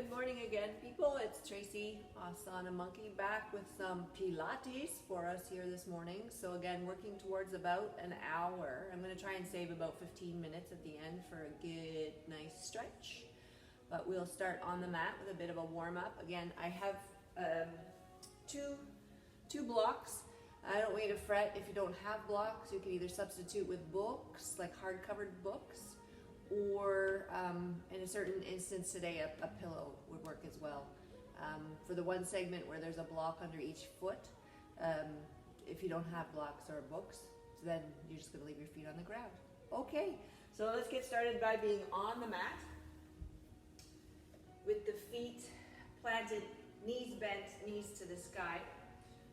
Good morning again, people. It's Tracy, Asana Monkey, back with some Pilates for us here this morning. So again, working towards about an hour. I'm going to try and save about 15 minutes at the end for a good, nice stretch. But we'll start on the mat with a bit of a warm-up. Again, I have two blocks. I don't want you to fret if you don't have blocks. You can either substitute with books, like hard-covered books, or in a certain instance today, a pillow would work as well. For the one segment where there's a block under each foot, if you don't have blocks or books, then you're just going to leave your feet on the ground. Okay, so let's get started by being on the mat with the feet planted, knees bent, knees to the sky.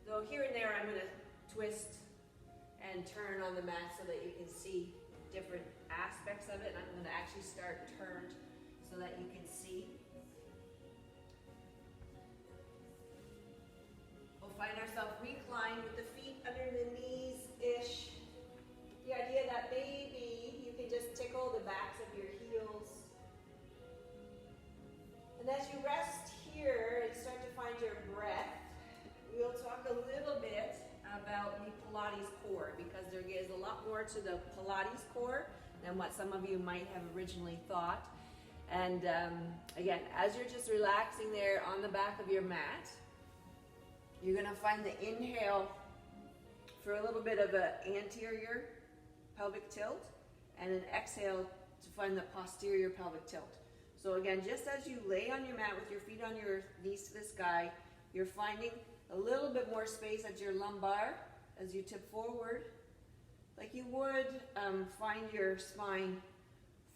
So here and there I'm going to twist and turn on the mat so that you can see different aspects of it, and I'm going to actually start turned so that you can see. We'll find ourselves reclined with the feet under the knees-ish. The idea that maybe you can just tickle the backs of your heels. And as you rest here and start to find your breath, we'll talk a little bit about the Pilates Core, because there is a lot more to the Pilates Core than what some of you might have originally thought. And again, as you're just relaxing there on the back of your mat, you're going to find the inhale for a little bit of an anterior pelvic tilt and an exhale to find the posterior pelvic tilt. So again, just as you lay on your mat with your feet on your knees to the sky, you're finding a little bit more space at your lumbar as you tip forward, like you would find your spine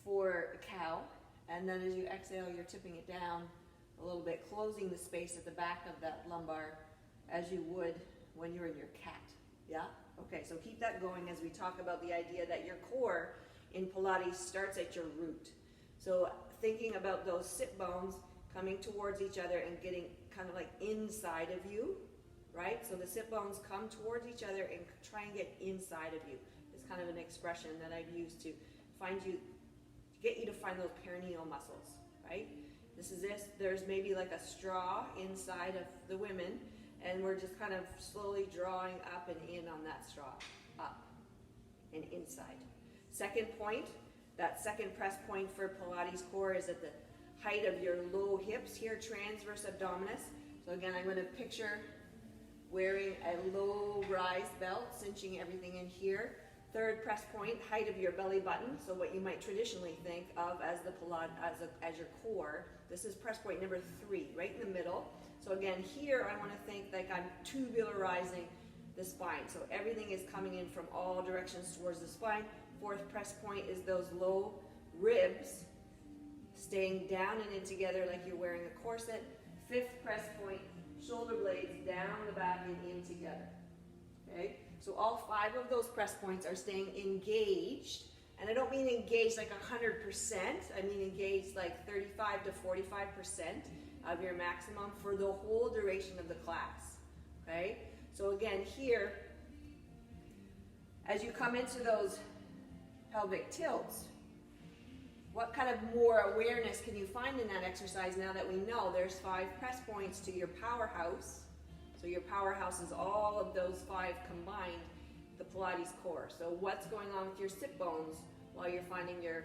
for a cow. And then as you exhale, you're tipping it down a little bit, closing the space at the back of that lumbar as you would when you're in your cat. Yeah? Okay, so keep that going as we talk about the idea that your core in Pilates starts at your root. So thinking about those sit bones coming towards each other and getting kind of like inside of you, right? So the sit bones come towards each other and try and get inside of you. It's kind of an expression that I've used to get you to find those perineal muscles, right? There's maybe like a straw inside of the women, and we're just kind of slowly drawing up and in on that straw, up and inside. Second point, that second press point for Pilates Core is at the height of your low hips here, transverse abdominis. So again, I'm going to picture wearing a low rise belt, cinching everything in here. Third press point, height of your belly button. So what you might traditionally think of as the Pilates, as your core. This is press point number 3, right in the middle. So again, here I want to think like I'm tubularizing the spine. So everything is coming in from all directions towards the spine. Fourth press point is those low ribs staying down and in together like you're wearing a corset. Fifth press point, shoulder blades down the back and in together. Okay, so all 5 of those press points are staying engaged, and I don't mean engaged like 100%. I mean engaged like 35 to 45% of your maximum for the whole duration of the class. Okay, so again here, as you come into those pelvic tilts, what kind of more awareness can you find in that exercise now that we know there's 5 press points to your powerhouse? So your powerhouse is all of those 5 combined, the Pilates Core. So what's going on with your sit bones while you're finding your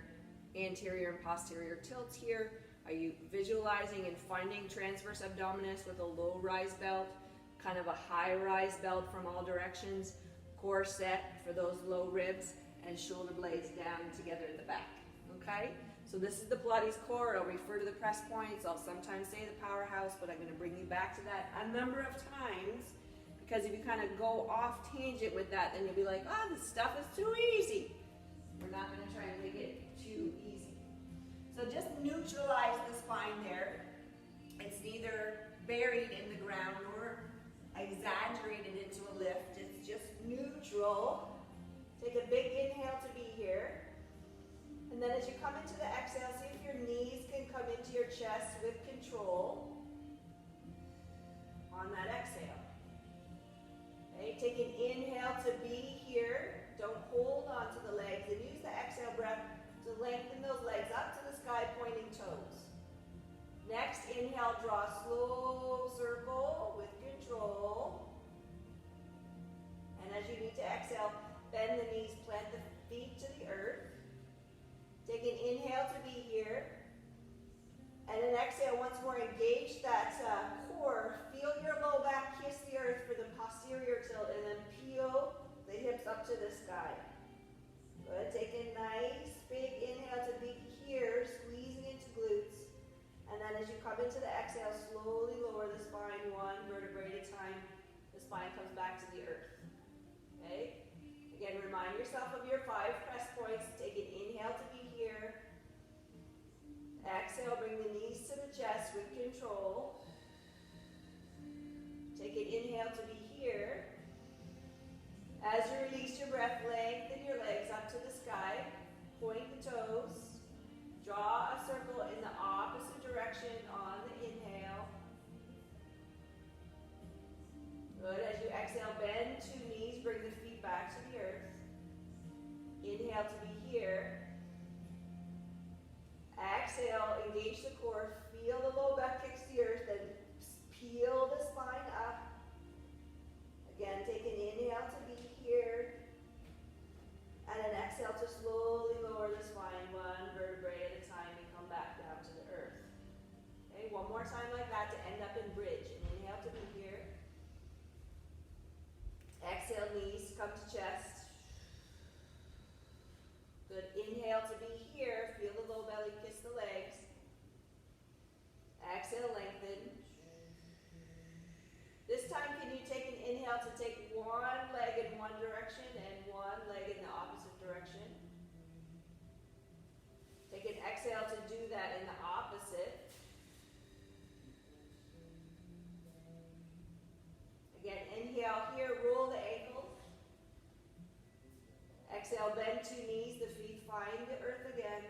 anterior and posterior tilts here? Are you visualizing and finding transverse abdominis with a low rise belt, kind of a high rise belt from all directions, corset for those low ribs, and shoulder blades down together in the back? Okay, so this is the Pilates Core. I'll refer to the press points. I'll sometimes say the powerhouse, but I'm going to bring you back to that a number of times, because if you kind of go off tangent with that, then you'll be like, oh, this stuff is too easy. We're not going to try and make it too easy. So just neutralize the spine there. It's neither buried in the ground nor exaggerated into a lift. It's just neutral. Take a big inhale to be here. And then as you come into the exhale, see if your knees can come into your chest with control on that exhale. Okay, take an inhale to be here. Don't hold on to the legs, and use the exhale breath to lengthen those legs up to the sky, pointing toes. Next, inhale. draw a slow circle with control. And as you need to exhale, bend the knees, plant the feet to the earth. Take an inhale to be here. And an exhale once more, engage that core. Feel your low back kiss the earth for the posterior tilt, and then peel the hips up to the sky. Good. Take a nice big inhale to be here, squeezing into glutes. And then as you come into the exhale, slowly lower the spine one vertebrae at a time. The spine comes back to the earth. Okay? Again, remind yourself of your 5 press points. Take an inhale to be here. Exhale, bring the knees to the chest with control. Take an inhale to be here. As you release your breath, lengthen your legs up to the sky. Point the toes. Draw a circle in the opposite direction on the inhale. Good. As you exhale, bend 2 knees, bring the feet back to the earth. Inhale to be here. Exhale, engage the core. Feel the low back kicks the earth, then peel the spine up. Again, take an inhale to be here. And an exhale to slowly lower the spine 1 vertebrae at a time and come back down to the earth. Okay, one more time like that to end up in bridge. An inhale to be here. Exhale, knees come to chest. Good. Inhale to be here. Feel the low belly kiss the legs. Exhale, lengthen. This time, can you take an inhale to take one leg in one direction and one leg in the opposite direction? Take an exhale to do that in the opposite. Again, inhale here, roll the ankles. Exhale, bend 2 knees, the feet find the earth again.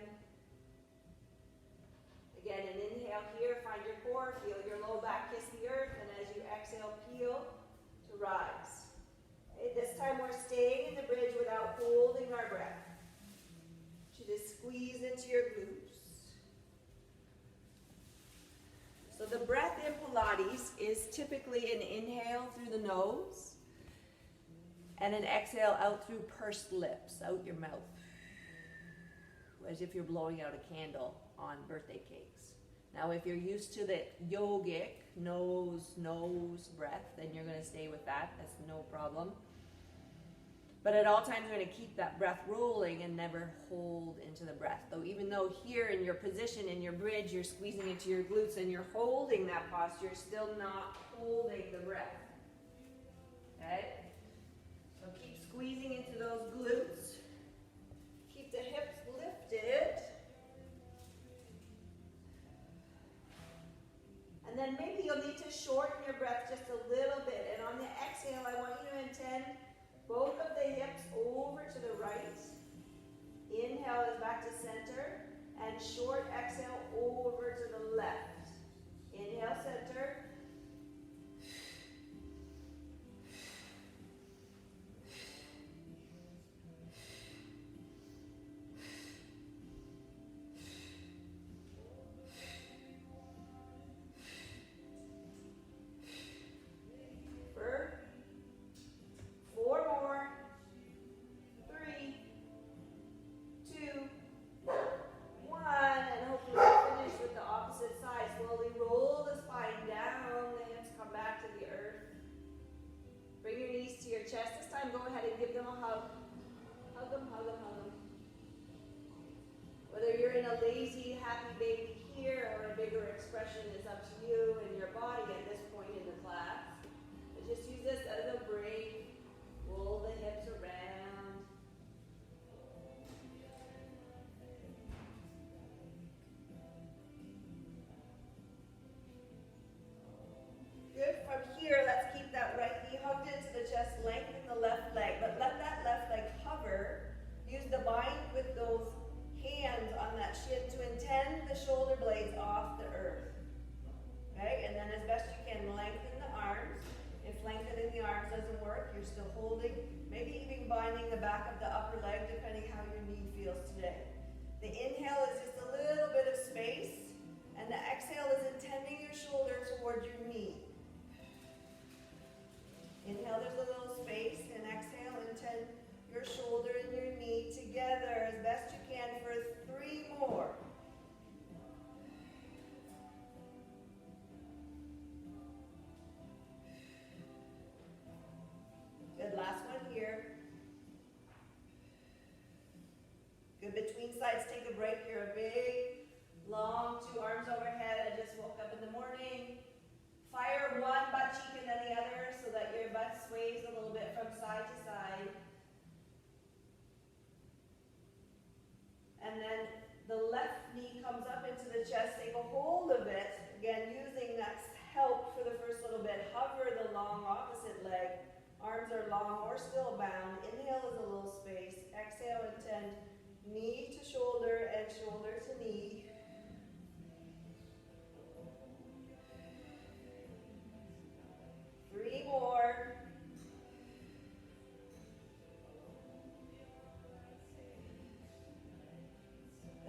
Again, an inhale here, find your core, feel your low back kiss the earth, and as you exhale, peel to rise. Okay, this time we're staying in the bridge without holding our breath. You just squeeze into your glutes. So the breath in Pilates is typically an inhale through the nose and an exhale out through pursed lips, out your mouth, as if you're blowing out a candle on birthday cakes. Now, if you're used to the yogic nose breath, then you're going to stay with that. That's no problem. But at all times, you're going to keep that breath rolling and never hold into the breath. Though even though here in your position, in your bridge, you're squeezing into your glutes and you're holding that posture, you're still not holding the breath. Okay? So keep squeezing into those glutes. Keep the hips lifted. And then maybe you'll need to shorten your breath just a little bit. And on the exhale, I want you to intend both of the hips over to the right. Inhale is back to center. And short exhale over to the left. Inhale, center. Go ahead and give them a hug. Hug them, hug them, hug them. Whether you're in a lazy, happy baby here or a bigger expression is up to you and your body at this point in the class. But just use this as a break. Roll the hips around. Good. From here, let's keep that right knee hugged into the chest, lengthen the left leg, but let that left leg hover. Use the bind with those hands on that shin to intend the shoulder blades off the earth. Okay, and then as best you can, lengthen the arms. If lengthening the arms doesn't work, you're still holding, maybe even binding the back of the upper leg, depending how your knee feels today. The inhale is just a little bit of space, and the exhale is intending your shoulder break your big, long 2 arms overhead. I just woke up in the morning. Fire one butt cheek and then the other so that your butt sways a little bit from side to side. And then the left knee comes up into the chest. Take a hold of it. Again, using that help for the first little bit. Hover the long opposite leg. Arms are long or still bound. Inhale is a little space. Exhale, intend knee to shoulder and shoulder to knee. Three more.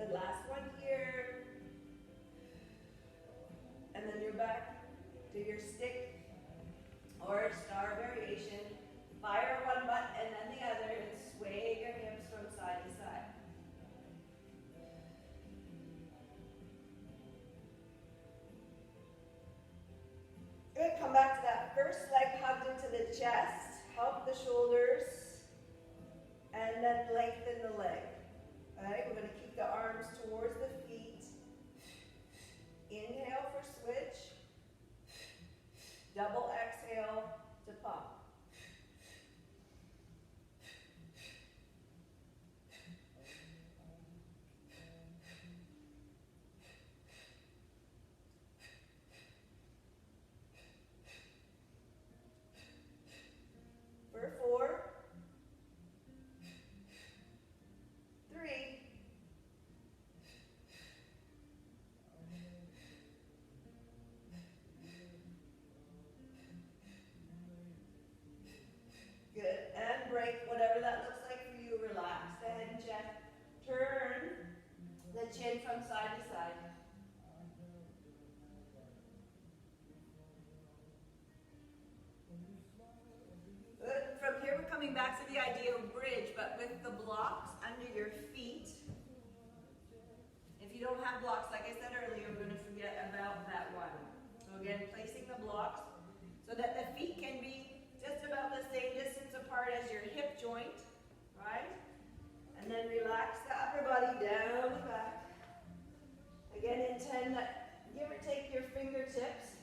And last one here. And then you're back to your stick or star variation. Fire one butt and then the other and sway your hips from side to side. Good, come back to that first leg hugged into the chest. Help the shoulders and then lengthen the leg. Alright, we're going to keep the arms towards the feet. Inhale for switch. Double exhale to pump. For 4, 3, 2. Good, and break, whatever that looks like for you. Relax the head and chest. Turn the chin from side to side. Good. From here we're coming back to the idea of bridge, but with the blocks under your feet. If you don't have blocks, like I said earlier, we're going to forget about that one. So again, placing the blocks so that the feet can be just about the same distance apart as your hip joint, right? And then relax the upper body down the back. Again, intend that, give or take your fingertips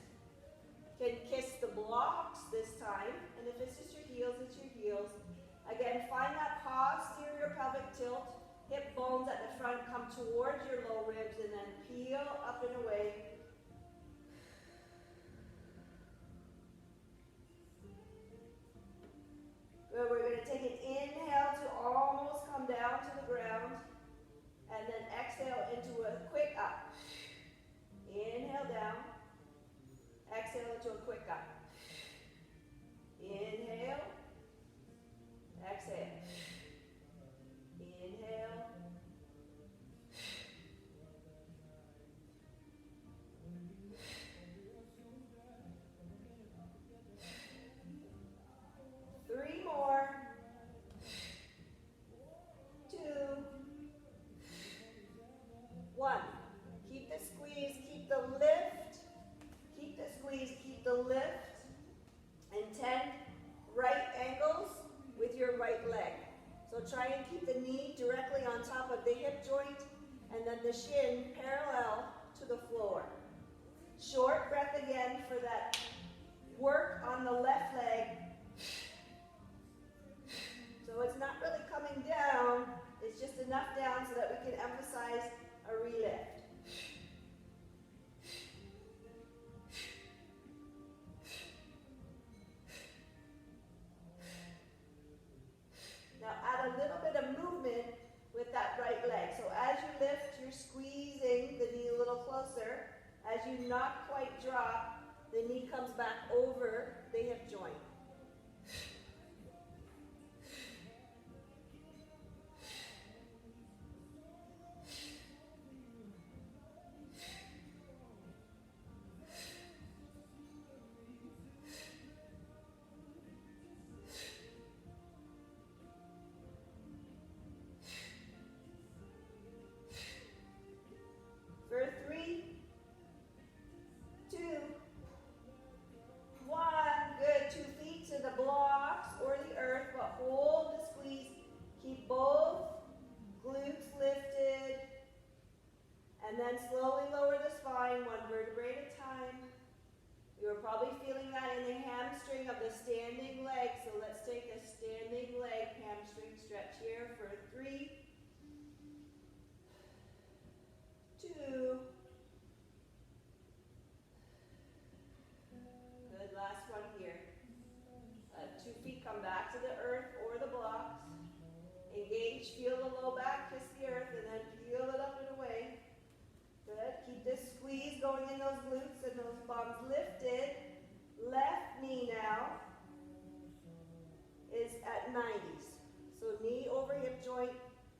can kiss the blocks this time. And if it's just your heels, it's your heels. Again, find that posterior pelvic tilt. Hip bones at the front come towards your low ribs and then peel up and away. Good, we're going to take an inhale to almost come down to the ground. And then exhale into a quick up. Inhale down. Exhale into a quick up. Inhale. Exhale. Inhale. Three more. 2. 1. Keep the squeeze, keep the lift. Keep the squeeze, keep the lift. Intend right angles with your right leg. So try and keep the knee directly on top of the hip joint and then the shin parallel to the floor. Short breath again for that work on the left leg. So it's not really coming down, it's just enough down so that we can emphasize a relift. Now add a little bit of movement with that right leg. So as you lift, you're squeezing the knee a little closer. As you not quite drop, the knee comes back over the hip joint. For 3, 2, 1. Good. 2 fine, one vertebrae at a time. You're probably feeling that in the hamstring of the standing leg. So let's take a standing leg hamstring stretch here for 3, 2. Good, last one here. 2 feet come back to the earth or the blocks. Engage, feel the low back, kiss the earth, and then peel it up and away. Good, keep this squeeze going in those glutes and those bums lifted. Left knee now is at 90s. So knee over hip joint,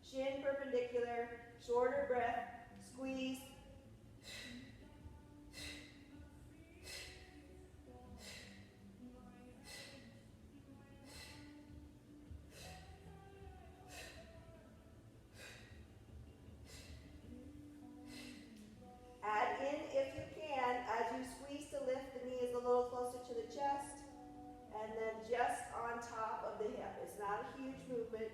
shin perpendicular, shorter breath, squeeze. Add in if you can, as you squeeze to lift, the knee is a little closer to the chest, and then just on top of the hip. It's not a huge movement.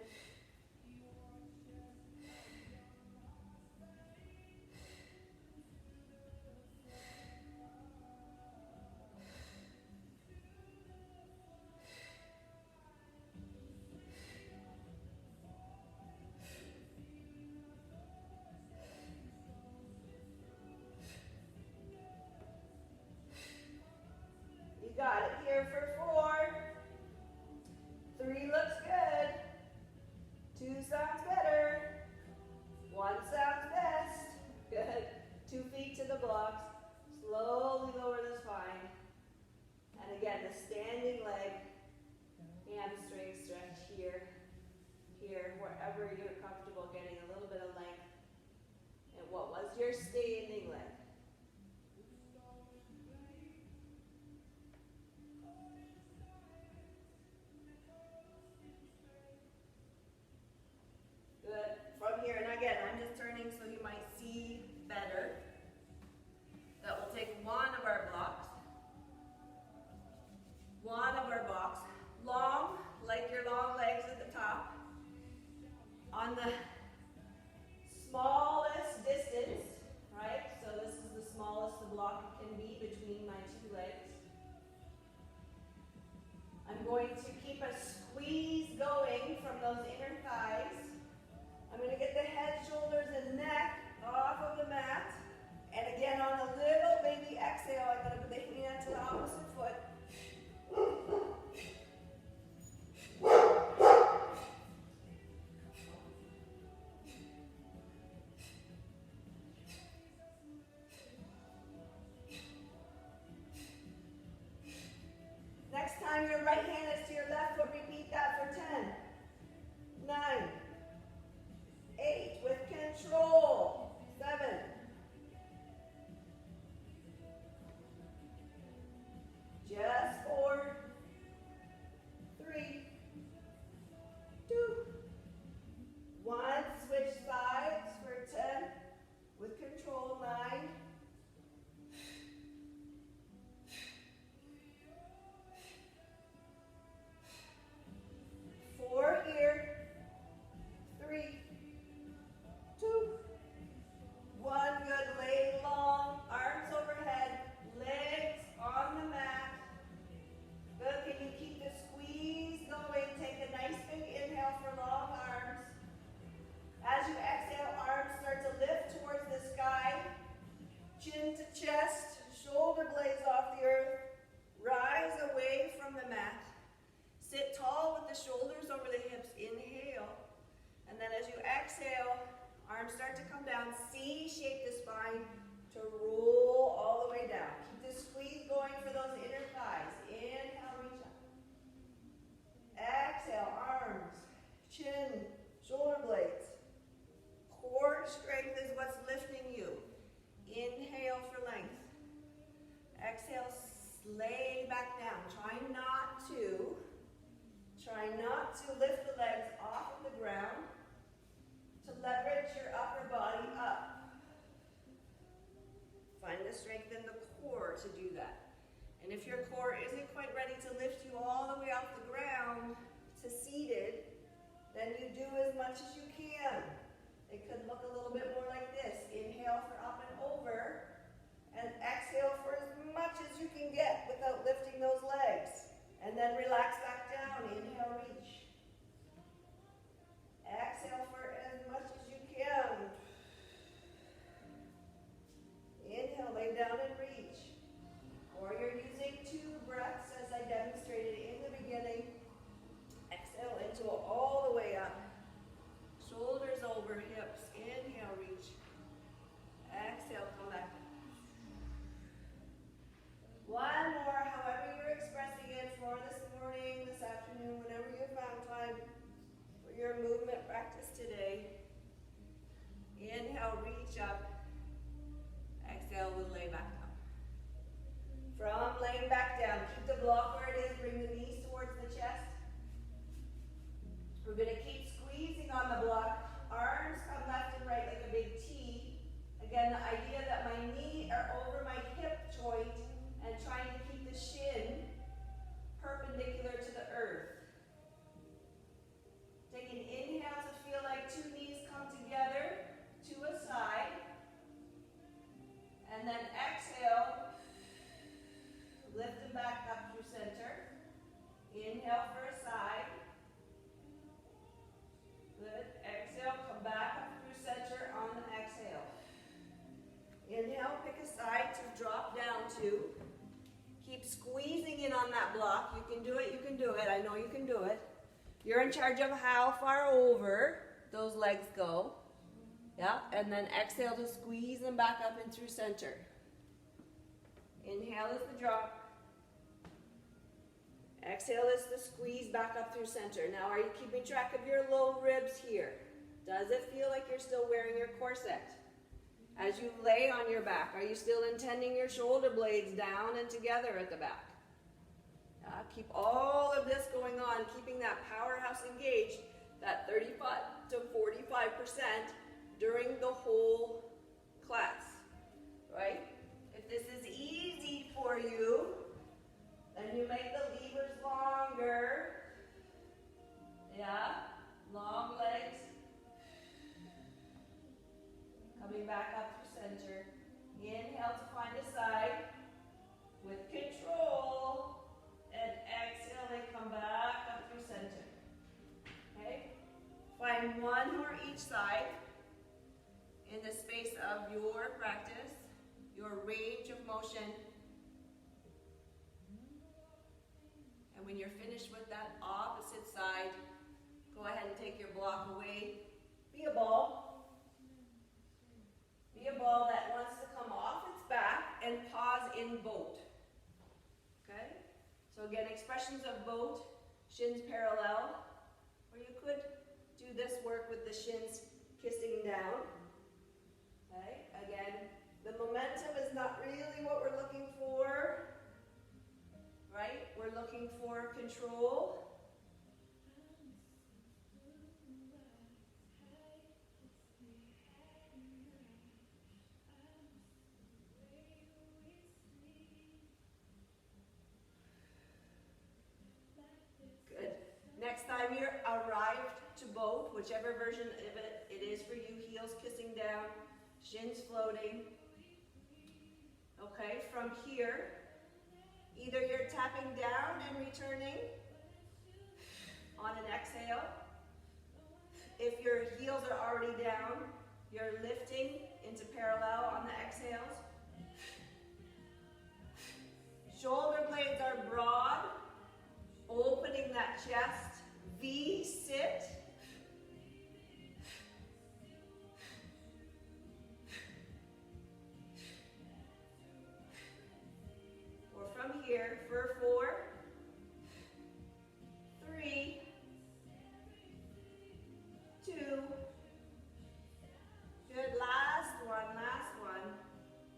Got it here for 4. 3 looks good. 2 sounds better. 1 sounds best. Good. 2 feet to the blocks. Slowly lower the spine. And again, the standing leg, hamstring stretch here, here, wherever you're comfortable getting a little bit of length. And what was your standing leg? Good. From here, and again, I'm just turning so you might see better. That will take one of our blocks. One of our blocks. Long, like your long legs at the top. On the smallest distance, right? So this is the smallest the block can be between my 2 legs. I'm going to keep a squeeze going from those inner thighs. I'm going to get the head, shoulders, and neck off of the mat. And again, on a little baby exhale, I'm going to put the hand to the opposite foot. Next time your right hand is to your left foot, repeat that for 10, 9, 8, with control, 7, just 4, 3, 2, 1, switch sides for 10, with control, 9, 4 here, 3, 2, 1, good, lay long, arms overhead, legs on the mat. Good, can you keep the squeeze going? Take a nice big inhale for long arms. As you exhale, arms start to lift towards the sky, chin to chest, shoulder blades off the earth, rise away from the mat. Sit tall with the shoulders over the hips, inhale. And then as you exhale, arms start to come down, C-shape the spine to roll all the way down. Keep the squeeze going for those inner thighs. Inhale, reach up. Exhale, arms, chin, shoulder blades. Core strength is what's lifting you. Inhale for length. Exhale, lay back down. Try not to lift the legs off of the ground, to leverage your upper body up. Find the strength in the core to do that. And if your core isn't quite ready to lift you all the way off the ground to seated, then you do as much as you can. It could look a little bit more like this. Inhale for up and over. do it. I know you can do it. You're in charge of how far over those legs go. Yeah, and then exhale to squeeze them back up and through center. Inhale is the drop. Exhale is the squeeze back up through center. Now, are you keeping track of your low ribs here? Does it feel like you're still wearing your corset? As you lay on your back, are you still intending your shoulder blades down and together at the back? Keep all of this going on, keeping that powerhouse engaged, that 35 to 45% during the whole class, right? If this is easy for you, then you make the levers longer. Yeah, long legs. Coming back up through center. Inhale to find a side with control. And exhale, they come back up through center. Okay? Find one more each side in the space of your practice, your range of motion. And when you're finished with that opposite side, go ahead and take your block away. Be a ball. Be a ball that wants to come off its back and pause in boat. Okay? So again, expressions of boat, shins parallel, or you could do this work with the shins kissing down. Okay? Again, the momentum is not really what we're looking for, right? We're looking for control. Next time you're arrived to both, whichever version of it is for you, heels kissing down, shins floating. Okay, from here, either you're tapping down and returning on an exhale. If your heels are already down, you're lifting into parallel on the exhales. Shoulder blades are broad, opening that chest. V, sit. Or from here, for 4, 3, 2. Good, last one.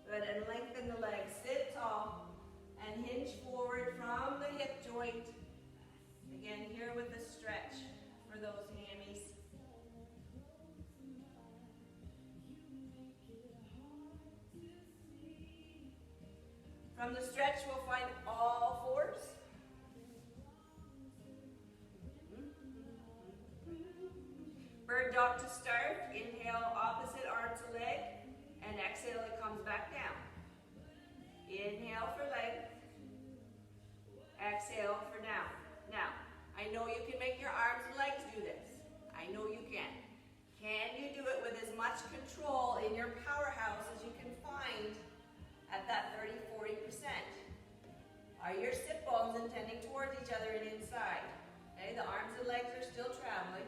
Good, and lengthen the legs. Sit tall and hinge forward from the hip joint. Again, here with the stretch for those hammies. From the stretch, we'll find all fours. Bird dog to start. Inhale, opposite arm to leg, and exhale, it comes back down. Inhale for leg. Exhale for down. Now, I know you can make your arms and legs do this. I know you can. Can you do it with as much control in your powerhouse as you can find at that 30-40%? Are your sit bones intending towards each other and inside? Okay, the arms and legs are still traveling.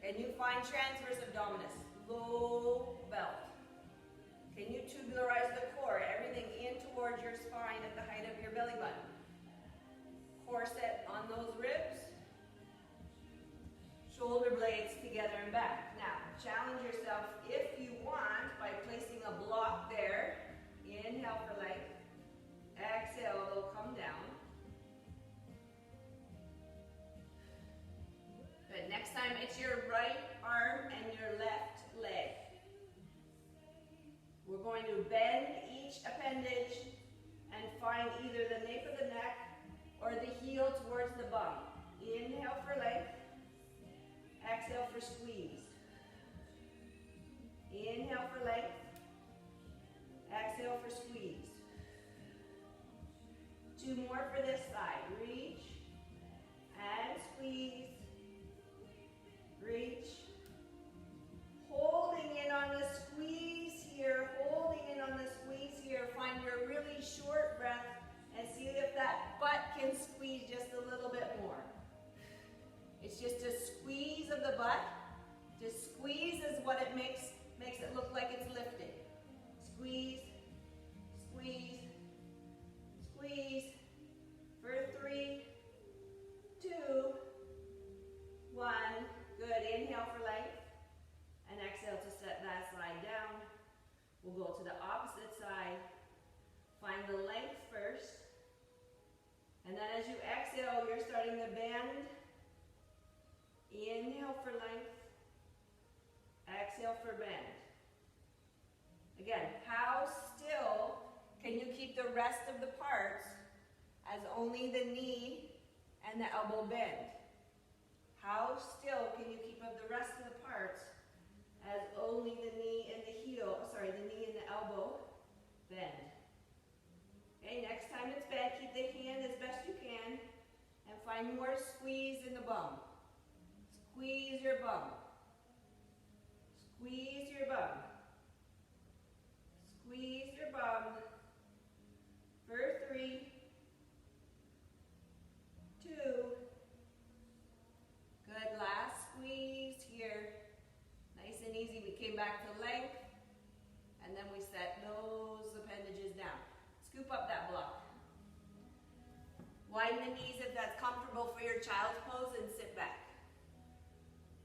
Can you find transverse abdominis? Low belt. Can you tubularize the core? Everything in towards your spine at the height of your belly button. Corset on those ribs. Shoulder blades together and back. Now, challenge yourself if you want by placing a block there. Inhale for leg. Exhale, they'll come down. Good. Next time, it's your right arm and your left leg. We're going to bend each appendage and find either the nape of the neck or the heel towards the bum. Inhale for leg. Exhale for squeeze. Inhale for leg. Exhale for squeeze. 2 more for this side. Reach and squeeze. Reach. Holding in on the squeeze here. Holding in on the squeeze here. Find your really short breath and see if that butt can squeeze butt. Just squeeze is what it makes it look like it's lifted. Squeeze, squeeze, squeeze. For 3, 2, 1. Good. Inhale for length. And exhale to set that side down. We'll go to the opposite side. Find the length first. And then as you exhale, you're starting to bend. Inhale for length. Exhale for bend. Again, how still can you keep the rest of the parts as only the knee and the elbow bend? How still can you keep of the rest of the parts as only the knee and the the knee and the elbow bend? Okay, next time it's bent, keep the hand as best you can and find more squeeze in the bum. Squeeze your bum. Squeeze your bum. Squeeze your bum. For 3, 2. Good, last squeeze here. Nice and easy. We came back to length, and then we set those appendages down. Scoop up that block. Widen the knees if that's comfortable for your child's pose, and sit back.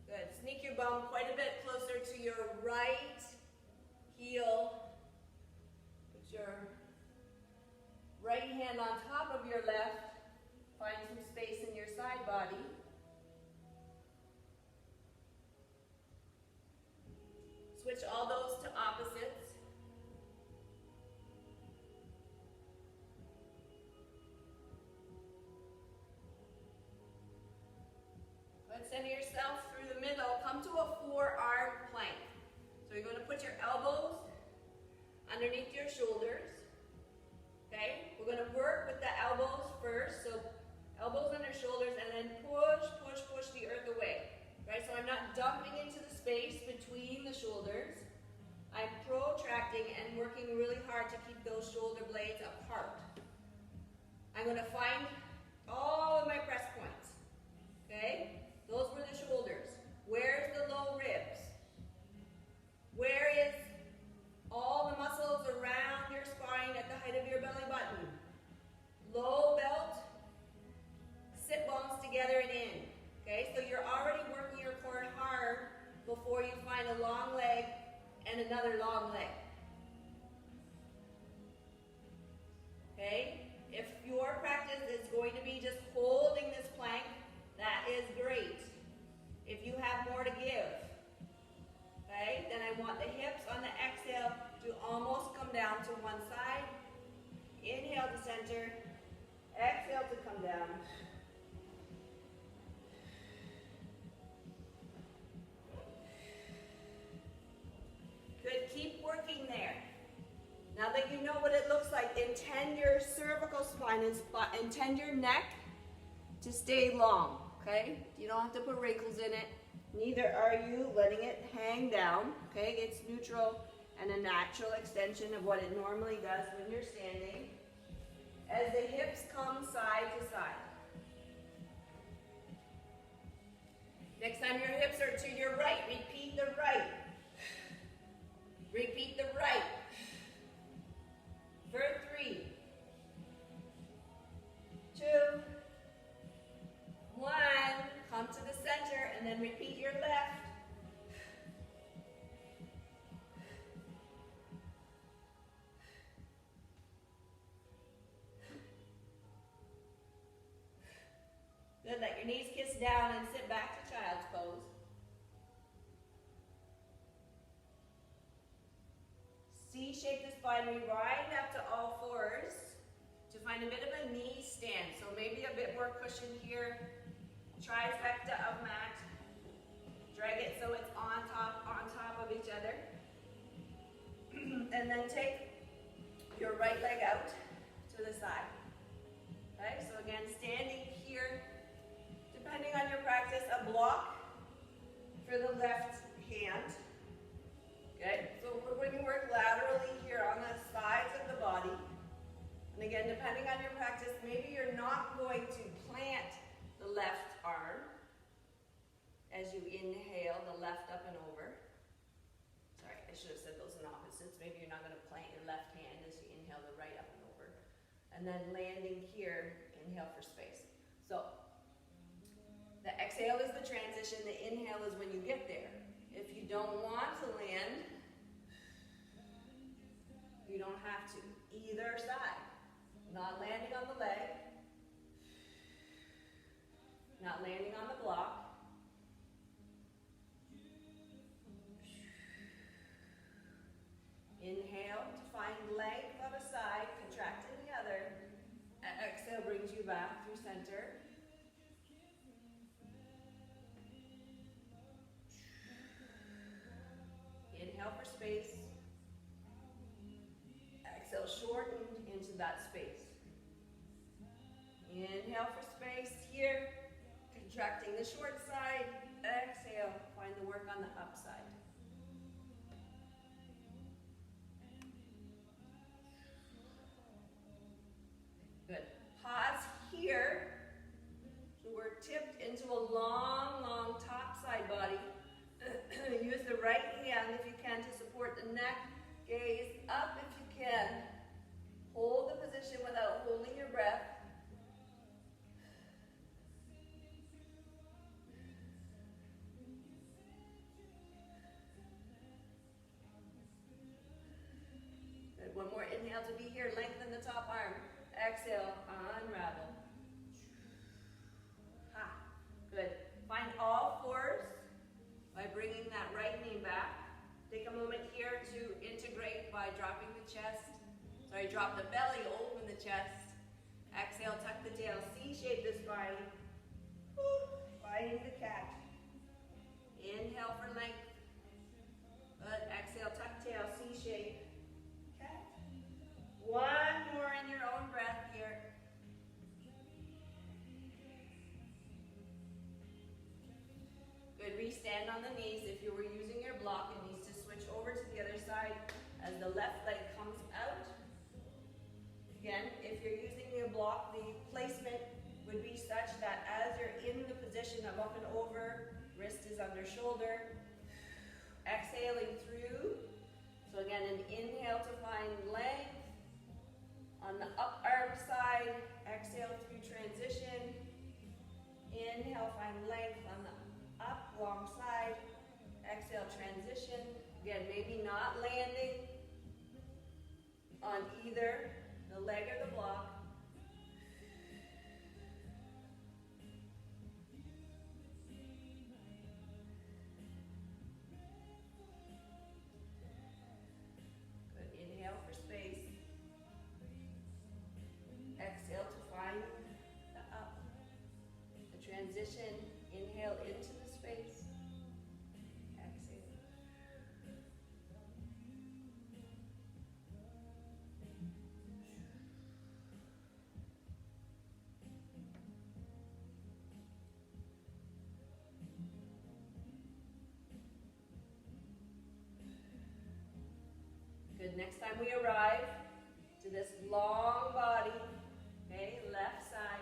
Good. Sneak your bum quite a bit closer to your right heel. Put your right hand on top of your left. Find some space in your side body. Switch all those to opposites. Center yourself through the middle. Come to a forearm plank. So you're going to put your elbows underneath your shoulders. Okay? We're going to work with the elbows first. So elbows under shoulders, and then push, push, push the earth away. Right? So I'm not dumping into the space between the shoulders. I'm protracting and working really hard to keep those shoulder blades apart. I'm going to find all of my press points. Okay? Those were the shoulders. Where's the low ribs? Where is all the muscles around your spine at the height of your belly button? Low belt, sit bones together and in. Okay, so you're already working your core hard before you find a long leg and another long leg. Okay, if your practice is going to be just holding this plank, that is great. If you have more to give, okay, then I want the hips on the exhale to almost come down to one side. Inhale to center, exhale to come down. Good, keep working there. Now that you know what it looks like, intend your cervical spine and intend your neck to stay long. Okay, you don't have to put wrinkles in it. Neither are you letting it hang down. Okay, it's neutral and a natural extension of what it normally does when you're standing. As the hips come side to side. Next time your hips are to your right, repeat the right. Repeat the right. For 3, 2, 1, come to the center and then repeat your left. Good, let your knees kiss down and sit back to child's pose. C-shape the spine, we ride up to all fours to find a bit of a knee stand. So maybe a bit more cushion here. Trifecta of mat. Drag it so it's on top of each other. And then take your right leg out to the side. Okay, so again, standing here, depending on your practice, a block for the left hand. Okay, so we're going to work laterally here on the sides of the body. And again, depending on your practice, maybe you're not going to plant the left arm as you inhale. left hand as you inhale the right up and over. And then landing here, inhale for space. So the exhale is the transition, the inhale is when you get there. If you don't want to land, you don't have to. Either side. Not landing on the leg, not landing on the block. Inhale to find length on a side, contract in the other. Exhale brings you back through center. Inhale for space. Exhale, shortened into that space. Inhale for space here, contracting the short side. Exhale, find the work on the upside. Good. Pause here. So we're tipped into a long, long top side body. Use the right hand if you can to support the neck. Gaze up if you can. Hold the position without holding your breath. Good. One more inhale to be here. Lengthen the top arm. Exhale, unravel. Ha. Good. Find all fours by bringing that right knee back. Take a moment here to integrate by dropping the chest. Sorry, drop the belly, open the chest. Exhale, tuck the tail, C-shape the spine. Finding the cat. Inhale for length. Good. Exhale, tuck tail, C-shape. Cat. One more in your own breath here. Good. Restand on the knees. If you were using your block, it needs to switch over to the other side as the left leg comes out. Again, if you're using your block, the placement would be such that as you're in the position of up and over, wrist is under shoulder, exhaling through. So again, an inhale to find length on the up arm side, exhale through transition. Inhale, find length on the up long side, exhale transition. Again, maybe not landing on either the leg or the block. Good. Inhale for space. Exhale to find the up. The transition. Inhale into the space. Exhale. Good. Next time we arrive to this long body, okay, left side,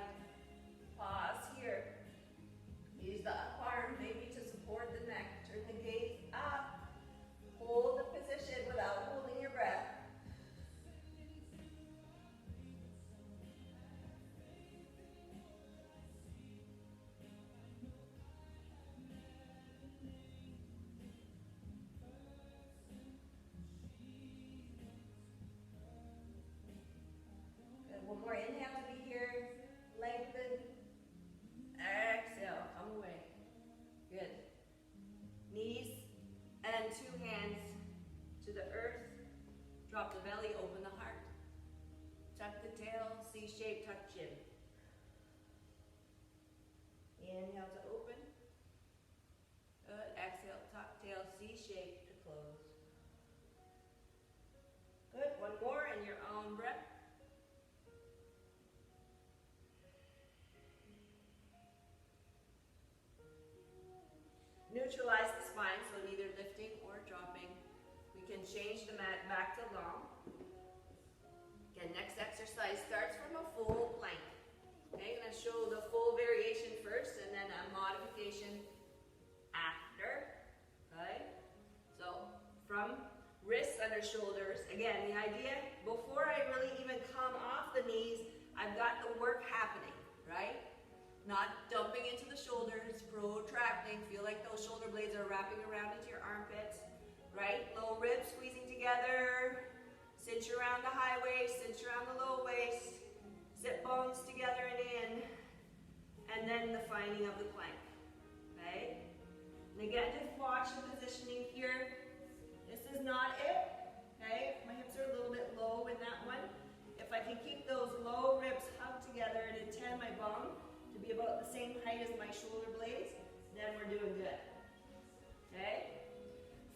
pause here. Use the up arm maybe to support the neck. Turn the gaze up. Hold the position without holding your breath. Good. One more inhale to be here. Lengthen. Exhale, come away. Good. Knees and two hands to the earth. Drop the belly, open the heart. Tuck the tail, C-shape, tuck chin. Inhale to open. Good. Exhale, tuck tail, C-shape to close. Good. One more in your own breath. Neutralize the spine, so neither lifting or dropping. We can change the mat back to long. Again, next exercise starts from a full plank. Okay, I'm going to show the full variation first and then a Any idea? Before I really even come off the knees, I've got the work happening, right? Not dumping into the shoulders, protracting. Feel like those shoulder blades are wrapping around into your armpits, right? Low ribs squeezing together. Cinch around the high waist, cinch around the low waist. Sit bones together and in. And then the finding of the plank, okay? And again, just watch the positioning here. This is not it, okay? My hips are a little bit low in that one. If I can keep those low ribs hugged together and intend my bum to be about the same height as my shoulder blades, then we're doing good, okay?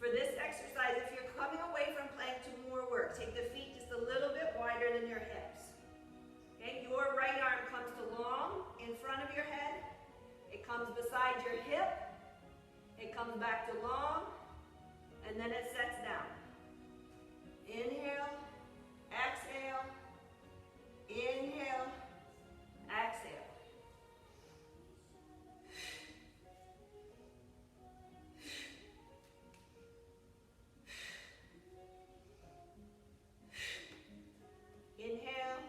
For this exercise, if you're coming away from plank to more work, take the feet just a little bit wider than your hips. Okay, your right arm comes to long in front of your head. It comes beside your hip. It comes back to long, and then it sets down. Inhale, exhale, inhale, exhale. Inhale,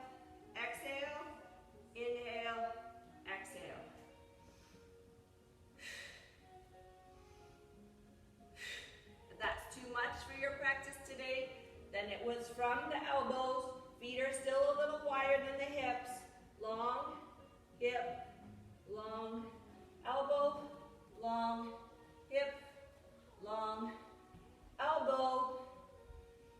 exhale, inhale, exhale. If that's too much for your practice today, then it was from the elbows. Feet are still a little wider than the hips. Long, hip, long, elbow, long, hip, long, elbow.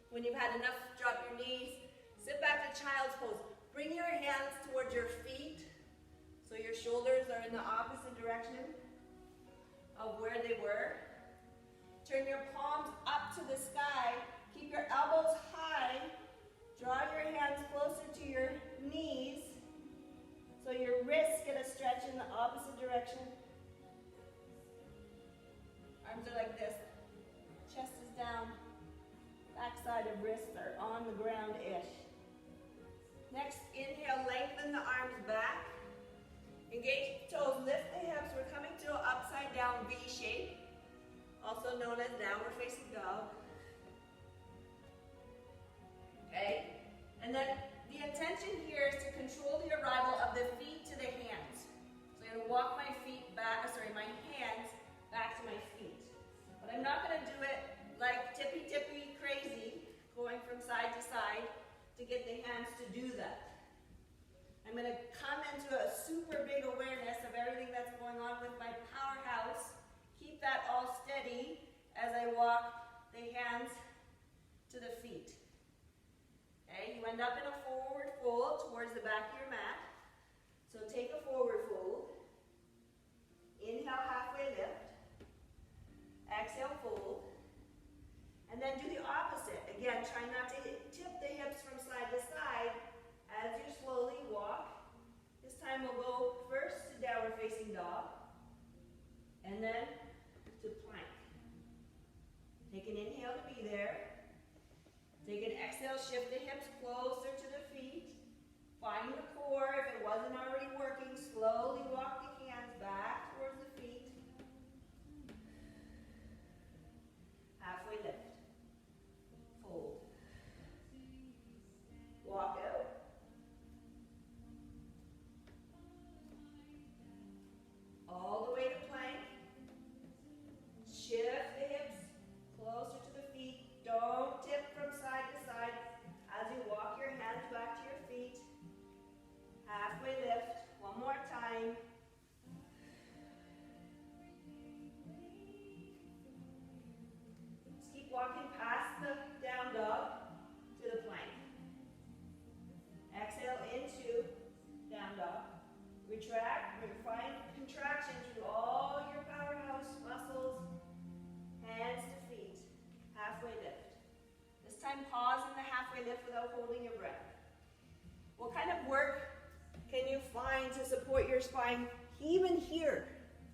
When you've had enough, drop your knees. Sit back to child's pose. Bring your hands towards your feet so your shoulders are in the opposite direction of where they were. Turn your palms up to the sky. Keep your elbows high. Draw your hands closer to your knees so your wrists get a stretch in the opposite direction. Arms are like this. Chest is down. Backside of wrists are on the ground-ish. Next, inhale, lengthen the arms back. Engage the toes, lift the hips. We're coming to an upside down V shape, also known as downward facing dog. Okay? And then the intention here is to control the arrival of the feet to the hands. So I'm going to walk my my hands back to my feet. But I'm not going to do it like tippy crazy, going from side to side to get the hands to do that. I'm going to come into a super big awareness of everything that's going on with my powerhouse. Keep that all steady as I walk the hands to the feet. Okay, you end up in a forward fold towards the back of your mat. So take a forward fold. Inhale, halfway lift. Exhale, fold. And then do the opposite. Again, try not to tip the hips from side to side as you slowly walk. This time we'll go first to downward facing dog, and then to plank. Take an inhale to be there. Take an exhale, shift the hips closer to the feet. Find the core. If it wasn't already working, slowly walk the hands back towards the feet. Halfway lift. Fold. Walk out. All the way to plank. Shift the hips closer to the feet. Don't tip from side to side as you walk your hands back to your feet. Halfway lift. One more time. Just keep walking past the down dog to the plank. Exhale into down dog. Retract, find contraction through all your powerhouse muscles, hands to feet. Halfway lift. This time pause in the halfway lift without holding your breath. What kind of work can you find to support your spine even here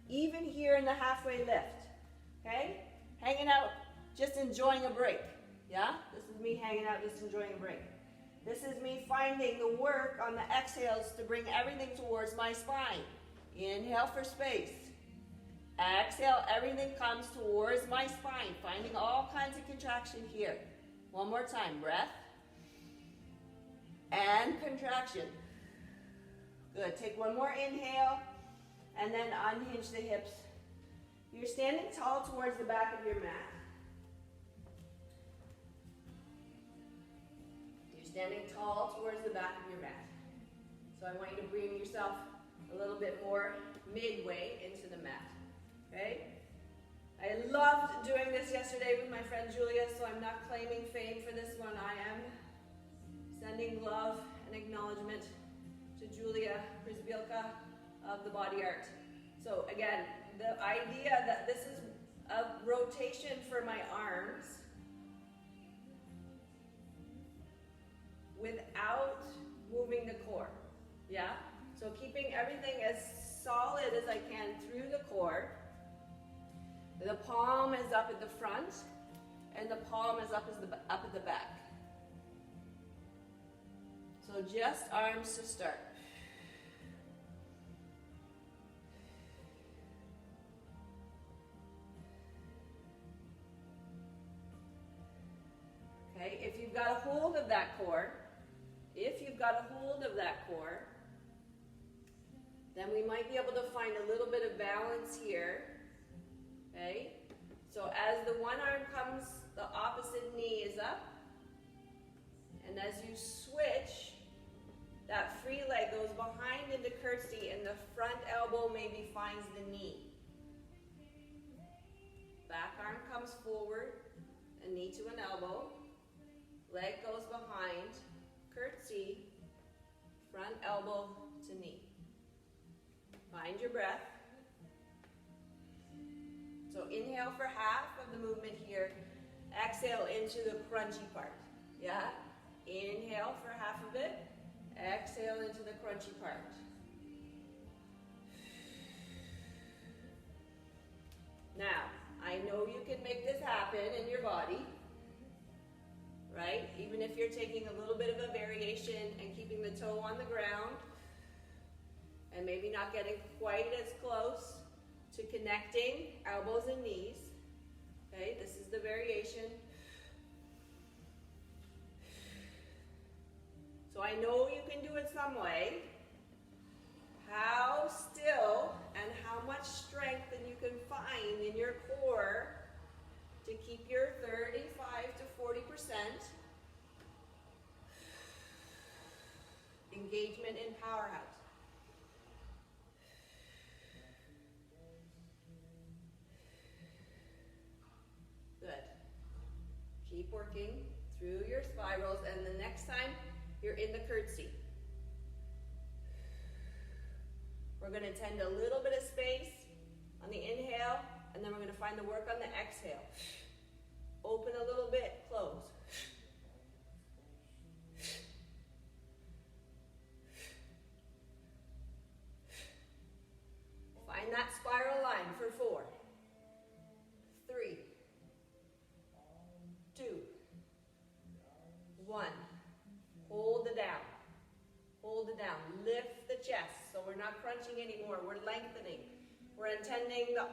in the halfway lift? Okay? Hanging out, just enjoying a break. Yeah? This is me hanging out, just enjoying a break. This is me finding the work on the exhales to bring everything towards my spine. Inhale for space. Exhale, everything comes towards my spine, finding all kinds of contraction here. One more time, breath. contraction. Good, take one more inhale, and then unhinge the hips. You're standing tall towards the back of your mat. You're standing tall towards the back of your mat. So I want you to bring yourself a little bit more midway into the mat, okay? I loved doing this yesterday with my friend Julia, so I'm not claiming fame for this one. I am sending love and acknowledgement to Julia Prisbilka of the Body Art. So again, the idea that this is a rotation for my arms without moving the core, yeah? So keeping everything as solid as I can through the core. The palm is up at the front, and the palm is up at the back. So just arms to start. Okay, if you've got a hold of that core, then we might be able to find a little bit of balance here. Okay, so as the one arm comes, the opposite knee is up, and as you switch, that free leg goes behind into curtsy, and the front elbow maybe finds the knee. Back arm comes forward, a knee to an elbow, leg goes behind, curtsy, front elbow to knee. Find your breath. So inhale for half of the movement here. Exhale into the crunchy part. Yeah? Inhale for half of it. Exhale into the crunchy part. Now, I know you can make this happen in your body, right? Even if you're taking a little bit of a variation and keeping the toe on the ground and maybe not getting quite as close to connecting elbows and knees. Okay, this is the variation. So I know you can do it some way. How still and how much strength that you can find in your core to keep your 35 to 40% engagement in powerhouse. Keep working through your spirals, and the next time you're in the curtsy, we're going to tend a little bit of space on the inhale, and then we're going to find the work on the exhale. Open a little bit, close. Find that spiral line for 4, 3, 2, 1. Hold it down. Hold it down. Lift the chest. So we're not crunching anymore. We're lengthening. We're intending the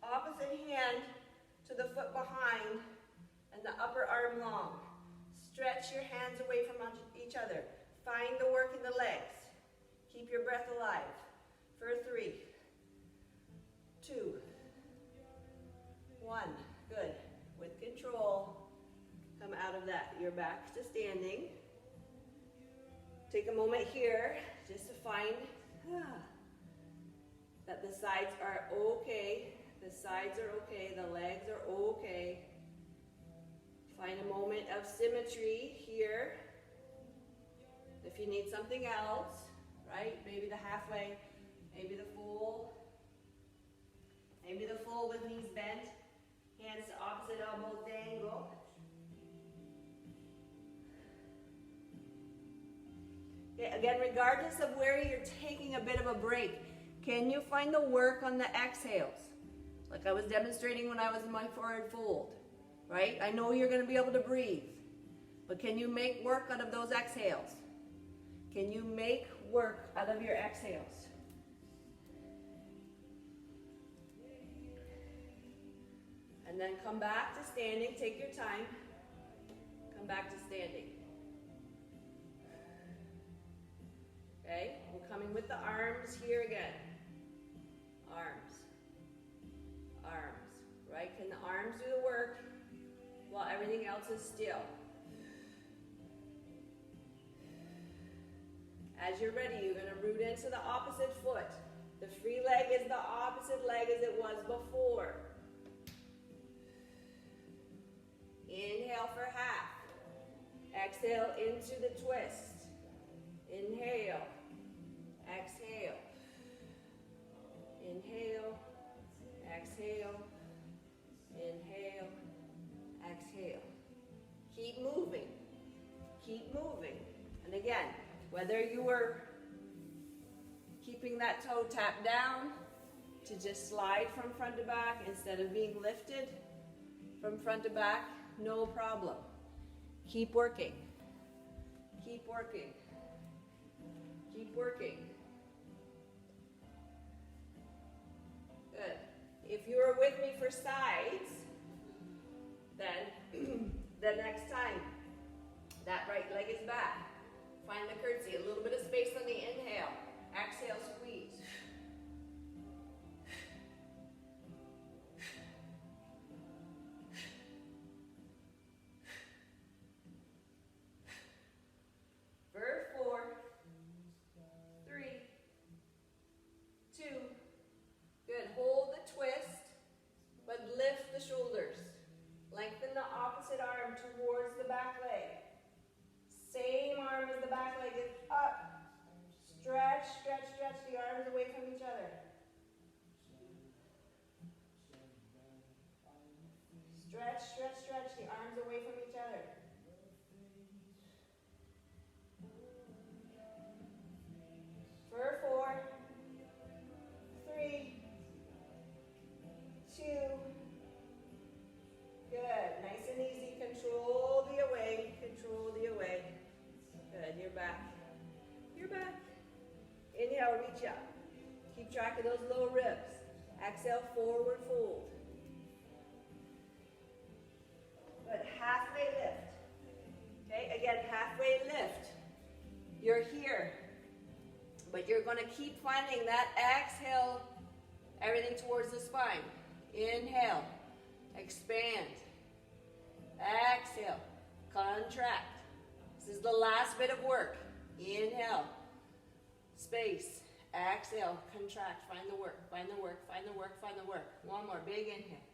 opposite hand to the foot behind and the upper arm long. Stretch your hands away from each other. Find the work in the legs. Keep your breath alive. For 3, 2, 1. Good. With control, come out of that. You're back to standing. Take a moment here just to find that the sides are okay. The sides are okay. The legs are okay. Find a moment of symmetry here. If you need something else, right? Maybe the halfway, maybe the full. Maybe the full with knees bent. Hands to opposite elbows, dangle. Okay, again, regardless of where you're taking a bit of a break, can you find the work on the exhales? Like I was demonstrating when I was in my forward fold, right? I know you're going to be able to breathe, but can you make work out of those exhales? Can you make work out of your exhales? And then come back to standing. Take your time. Come back to standing. with the arms here again. Arms, arms, right? Can the arms do the work while everything else is still? As you're ready, you're going to root into the opposite foot. The free leg is the opposite leg as it was before. Inhale for half. Exhale into the twist. Inhale. Exhale. Inhale. Exhale. Inhale. Exhale. Keep moving. Keep moving. And again, whether you were keeping that toe tapped down to just slide from front to back instead of being lifted from front to back, no problem. Keep working. Keep working. Keep working. Good. If you are with me for sides, then the next time that right leg is back, find the curtsy, a little bit of space on the inhale. Exhale, squeeze. For 4, 3, 2. Good. Hold the twist, but lift the shoulders. Lengthen the opposite arm towards the back leg. Same arm as the back leg is up. Stretch, stretch, stretch the arms away from each other. Stretch, stretch, stretch the arms away from each other. For 4, 3, 2. Good. Nice and easy. Control the away. Control the away. Good. You're back. You're back. Inhale, reach up. Keep track of those low ribs. Exhale, forward fold. Good. Halfway lift. Okay, again, halfway lift. You're here. But you're going to keep finding that exhale, everything towards the spine. Inhale. Expand. Exhale. Contract. This is the last bit of work. Inhale. Space. Exhale. Contract. Find the work. Find the work. Find the work. Find the work. One more. Big inhale.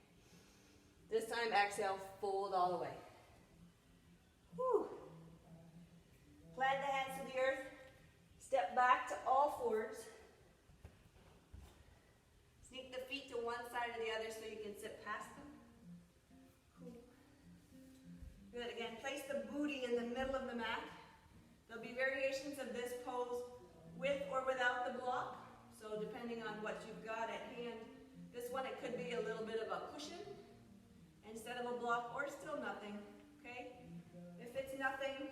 This time, exhale. Fold all the way. Whew. Plant the hands to the earth. Step back to all fours. Sneak the feet to one side or the other so you can sit past them. Cool. Good. Again, place the booty in the middle of the mat. There'll be variations of this pose with or without the block. So depending on what you've got at hand, this one it could be a little bit of a cushion instead of a block, or still nothing. Okay? If it's nothing,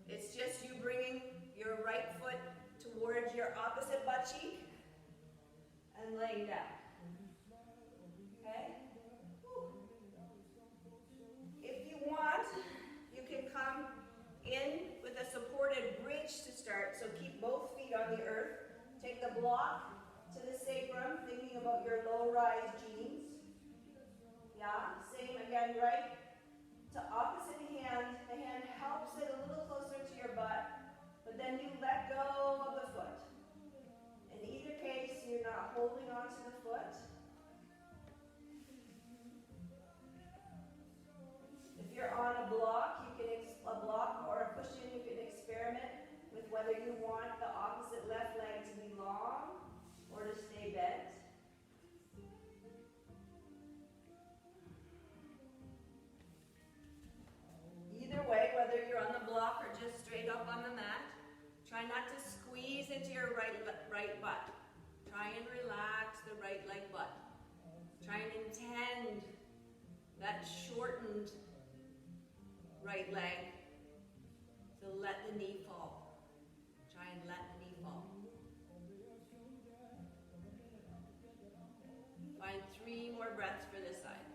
it's just you bringing your right foot towards your opposite butt cheek and laying down. Okay? If you want, you can come in with a supported bridge to start. So keep both feet on the earth. Take the block to the sacrum, thinking about your low-rise jeans. Yeah, same again, right? To opposite hand, the hand helps it a little closer to your butt, but then you let go of the foot. In either case, you're not holding on to the foot. If you're on a block, a block or a cushion, you can experiment with whether you want the opposite left leg to be long or to stay bent. Either way, whether you're on the block or just straight up on the mat, try not to squeeze into your right butt. Try and relax the right leg butt. Try and intend that shortened right leg to let the knee fall. Try and let the knee fall. Find 3 more breaths for this side.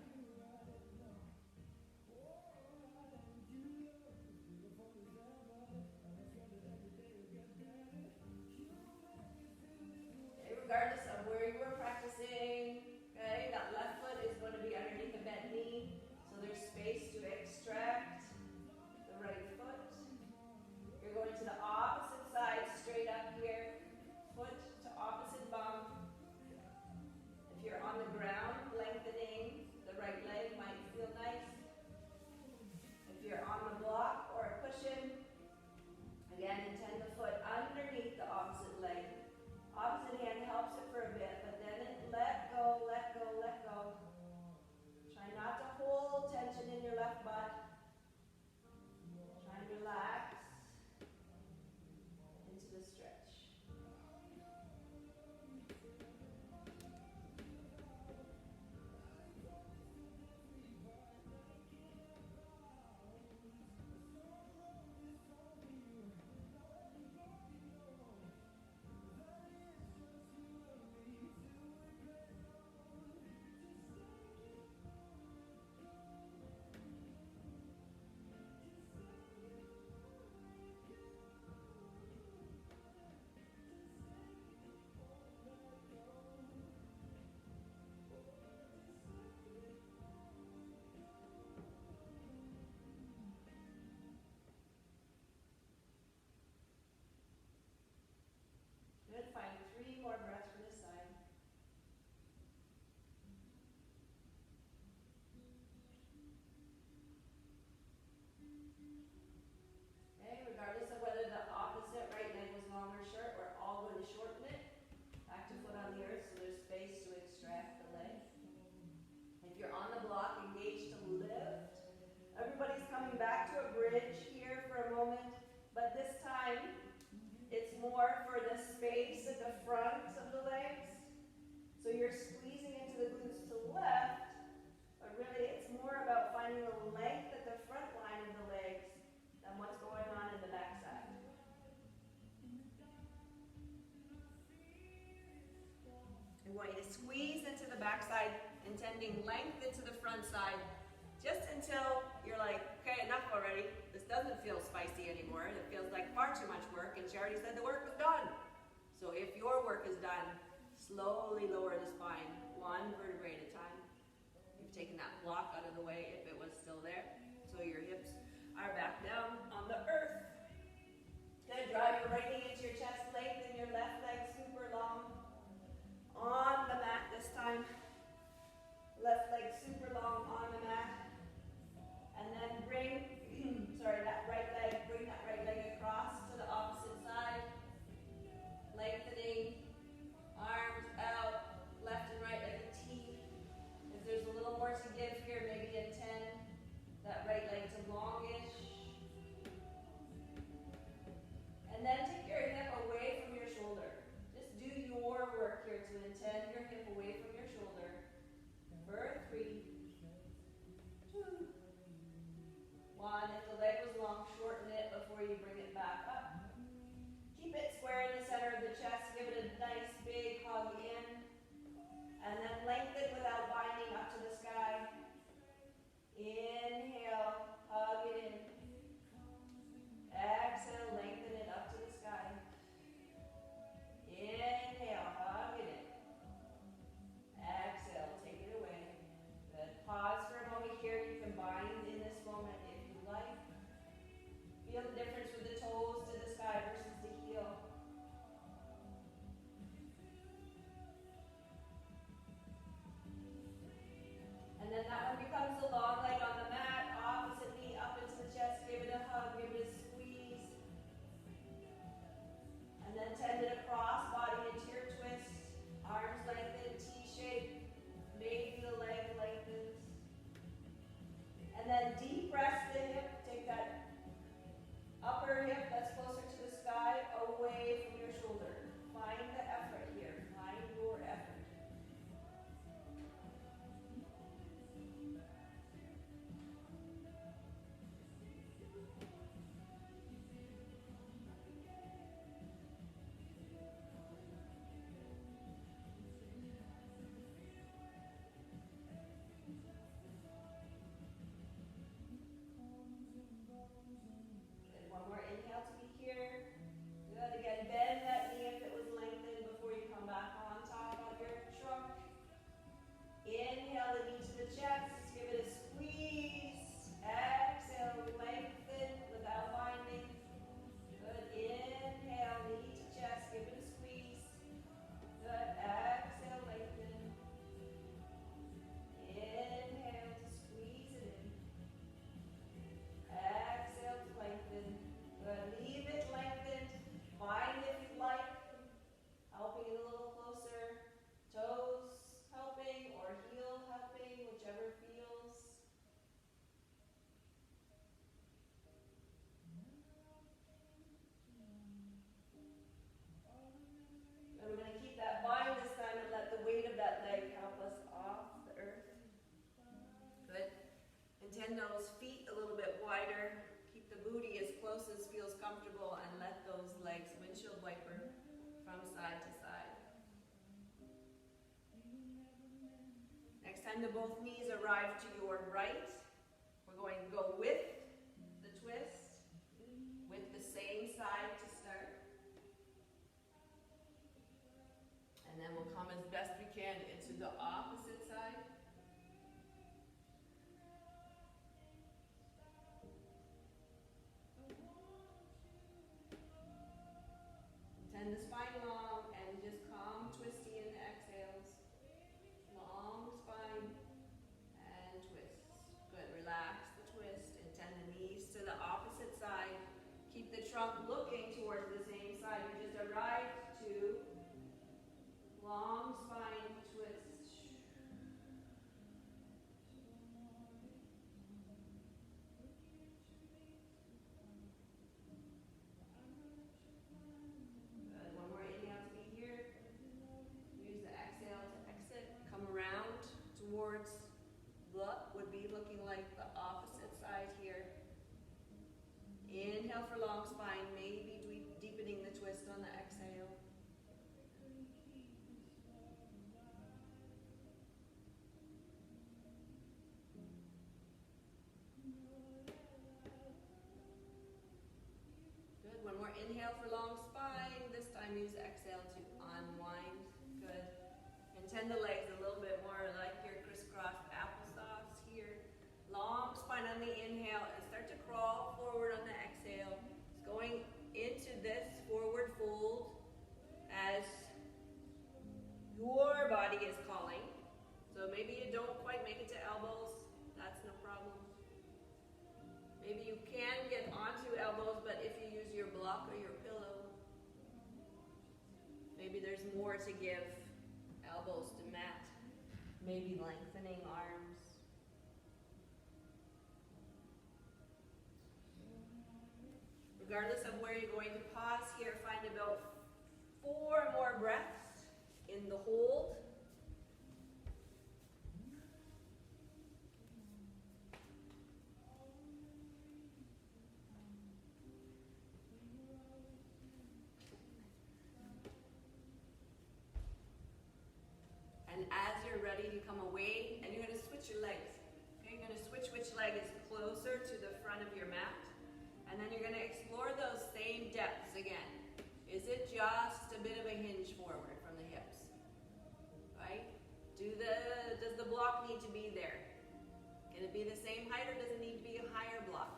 but this time it's more for the space at the front of the legs. So you're squeezing into the glutes to the left, but really it's more about finding the length at the front line of the legs than what's going on in the backside. We want you to squeeze into the backside, intending length into the front side, just until you're like, okay, enough already. This doesn't feel spicy anymore. It feels like far too much work, and she already said the work was done. So if your work is done, slowly lower the spine, one vertebrae at a time. You've taken that block out of the way if it was still there. So your hips are back down on the earth. Gonna drive your right knee into your chest, lengthen your left leg super long. On the mat this time. Left leg super long on the mat. And then bring, bring that right leg across to the opposite side. Lengthening, arms out, left and right like a T. If there's a little more to give here, maybe a 10. That right leg to longish. And then take your hip away from your shoulder. Just do your work here to intend your hip away from your shoulder. For 3, 2, 1. If the leg was long, shorten it before you bring it back up. Keep it square in the center of the chest. Give it a nice big hug in. And then lengthen without binding up to the sky. Inhale, hug it in. Exhale, lengthen it up to the sky. Inhale, hug it in. Exhale, take it away. Good. Pause for a moment here. You can bind in this moment if you like. Feel the difference with the toes to the sky versus the heel. And then that one becomes a long leg on the mat, opposite knee up into the chest, give it a hug, give it a squeeze. And then tend it across, body into your twist, arms lengthen, T-shape, maybe the leg lengthens. And then deep press the hip, take that upper hip that's closer to the sky away from your shoulder. Find the effort here, find your effort. Intend those feet a little bit wider. Keep the booty as close as feels comfortable and let those legs windshield wiper from side to side. Next time the both knees arrive to your right, we're going to go with the twist, with the same side to start. And then we'll come as best we can into the opposite side. Tend the spine long and just calm, twisty in the exhales. Long spine and twists. Good, relax the twist and tend the knees to the opposite side. Keep the trunk looking towards the same side. You just arrived to long spine twist. inhale for long spine, maybe deepening the twist on the exhale. Good. One more inhale for long spine. This time use exhale to unwind. Good. And tend the legs a little bit more like your crisscross applesauce here. Long spine on the inhale and start to crawl forward on the exhale. It's going into this forward fold as your body is calling. So maybe you don't quite make it to elbows. That's no problem. Maybe you can get onto elbows, but if you use your block or your pillow, maybe there's more to give elbows to mat. Maybe lengthening arms. Regardless of where you're going to pause here, find about 4 more breaths in the hold. And as you're ready, you come away and you're going to switch your legs. Okay, you're going to switch which leg is closer to the front of your mat. And then you're going to explore those same depths again. Is it just a bit of a hinge forward from the hips? Right? Does the block need to be there? Can it be the same height or does it need to be a higher block?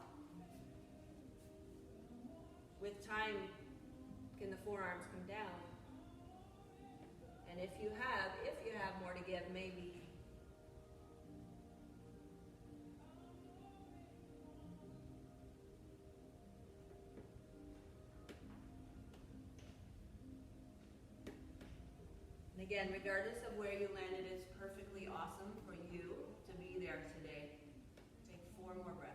With time, can the forearms come down? And if you have more to give, maybe. And again, regardless of where you land, it is perfectly awesome for you to be there today. Take 4 more breaths.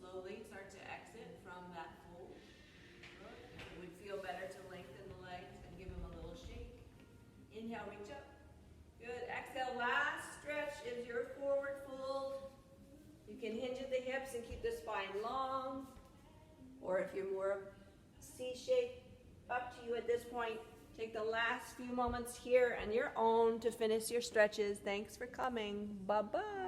Slowly start to exit from that fold. Good. It would feel better to lengthen the legs and give them a little shake. Inhale, reach up. Good. Exhale, last stretch is your forward fold. You can hinge at the hips and keep the spine long. Or if you're more C shape, up to you at this point. Take the last few moments here on your own to finish your stretches. Thanks for coming. Bye-bye.